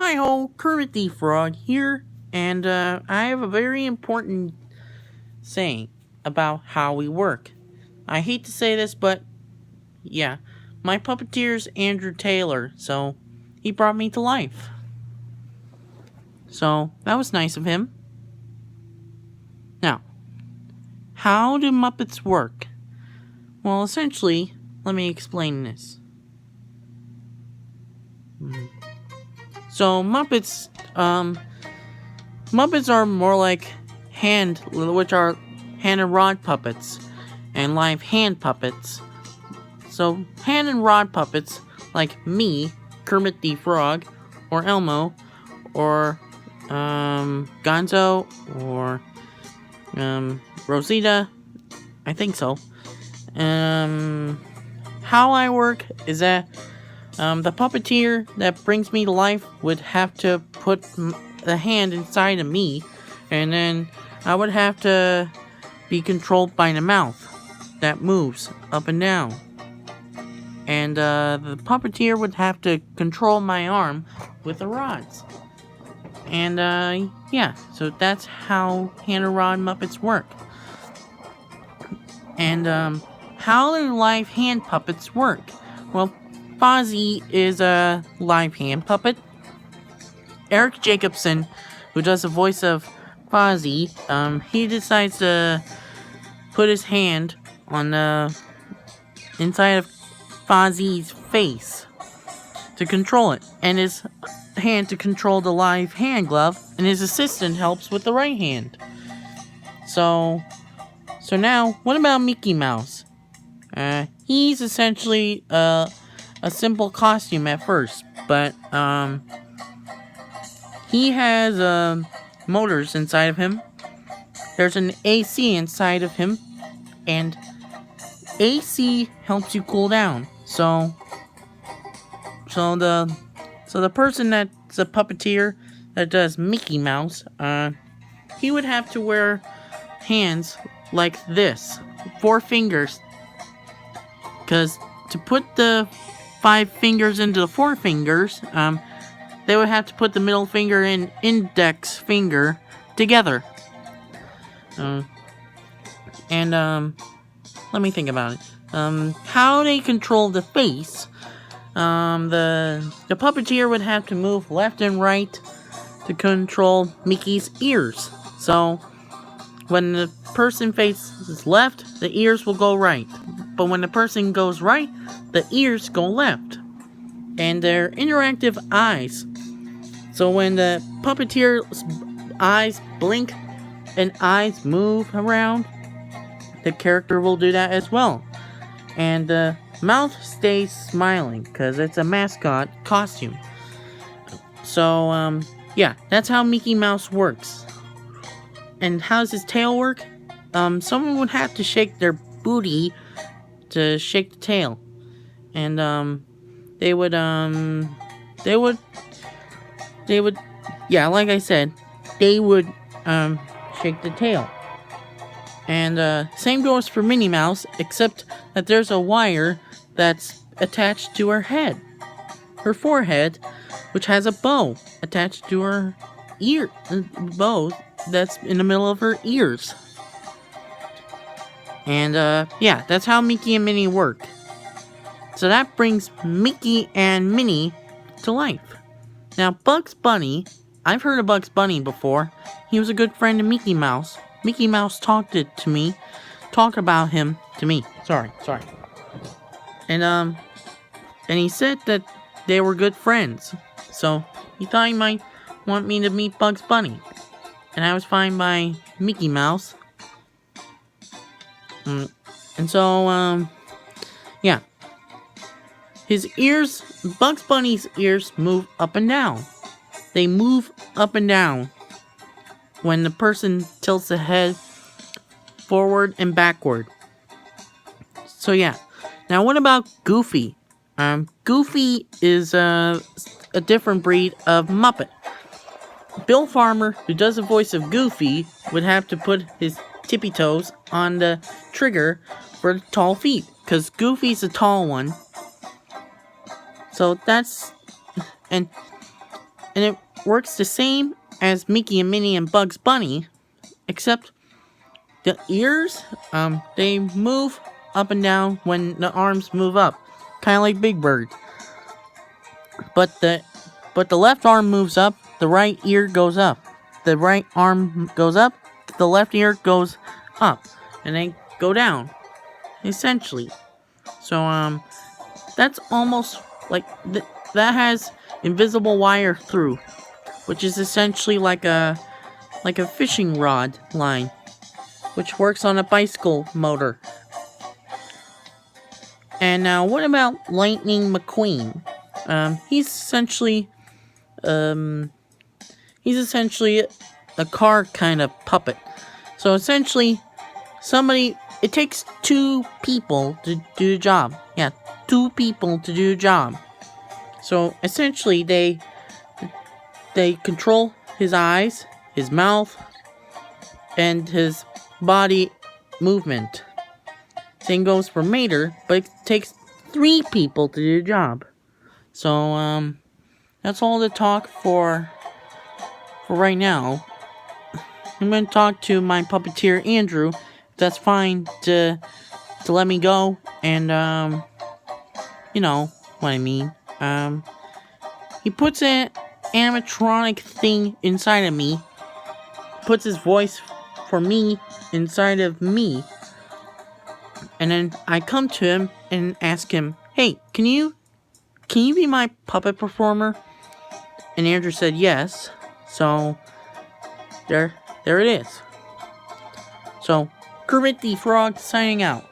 Hi ho, Kermit the Frog here, and I have a very important saying about how we work. I hate to say this, but yeah, my puppeteer's Andrew Taylor, so he brought me to life. So that was nice of him. Now, how do Muppets work? Well, essentially, let me explain this. So Muppets are more like which are hand and rod puppets, and live hand puppets. So hand and rod puppets, like me, Kermit the Frog, or Elmo, or Gonzo, or Rosita, I think so. How I work is that the puppeteer that brings me to life would have to put the hand inside of me, and then I would have to be controlled by the mouth that moves up and down. And the puppeteer would have to control my arm with the rods. And yeah, so that's how hand and rod Muppets work. And how do live hand puppets work? Well, Fozzie is a live hand puppet. Eric Jacobson, who does the voice of Fozzie, he decides to put his hand on the inside of Fozzie's face to control it, and his hand to control the live hand glove, and his assistant helps with the right hand. So now, what about Mickey Mouse? He's essentially a simple costume at first, but he has motors inside of him. There's an AC inside of him, and AC helps you cool down. So the person that's a puppeteer that does Mickey Mouse, he would have to wear hands like this, 4 fingers, because to put the 5 fingers into the 4 fingers, they would have to put the middle finger and index finger together. Let me think about it. How they control the face. The puppeteer would have to move left and right to control Mickey's ears. So when the person faces left, the ears will go right. But when the person goes right, the ears go left. And they're interactive eyes. So when the puppeteer's eyes blink and eyes move around, the character will do that as well. And the mouth stays smiling because it's a mascot costume. So, yeah, that's how Mickey Mouse works. And how does his tail work? Someone would have to shake their booty to shake the tail. And, they would, yeah, like I said, they would, shake the tail. And, same goes for Minnie Mouse, except that there's a wire that's attached to her head. Her forehead, which has a bow attached to her bow that's in the middle of her ears. And, yeah, that's how Mickey and Minnie work. So that brings Mickey and Minnie to life. Now, Bugs Bunny, I've heard of Bugs Bunny before. He was a good friend of Mickey Mouse. Mickey Mouse talked about him to me. Sorry. And he said that they were good friends. So he thought he might want me to meet Bugs Bunny. And I was fine by Mickey Mouse. And so, yeah. Bugs Bunny's ears move up and down. They move up and down when the person tilts the head forward and backward. So yeah. Now what about Goofy? Goofy is a different breed of Muppet. Bill Farmer, who does the voice of Goofy, would have to put his tippy toes on the trigger for the tall feet, because Goofy's a tall one. So And it works the same as Mickey and Minnie and Bugs Bunny, except the ears, they move up and down when the arms move up, kind of like Big Bird. But the left arm moves up, the right ear goes up. The right arm goes up, the left ear goes up, and they go down, essentially. So that's almost like that has invisible wire through, which is essentially like a fishing rod line, which works on a bicycle motor. And now, what about Lightning McQueen? He's essentially a car kind of puppet. So essentially, it takes 2 people to do the job. Yeah, 2 people to do the job. So essentially, they control his eyes, his mouth, and his body movement. Same goes for Mater, but it takes 3 people to do the job. So, that's all the talk for right now. I'm going to talk to my puppeteer, Andrew, if that's fine to let me go, and, you know what I mean. He puts an animatronic thing inside of me, puts his voice for me inside of me, and then I come to him and ask him, hey, can you be my puppet performer? And Andrew said yes. So there it is. So Kermit the Frog signing out.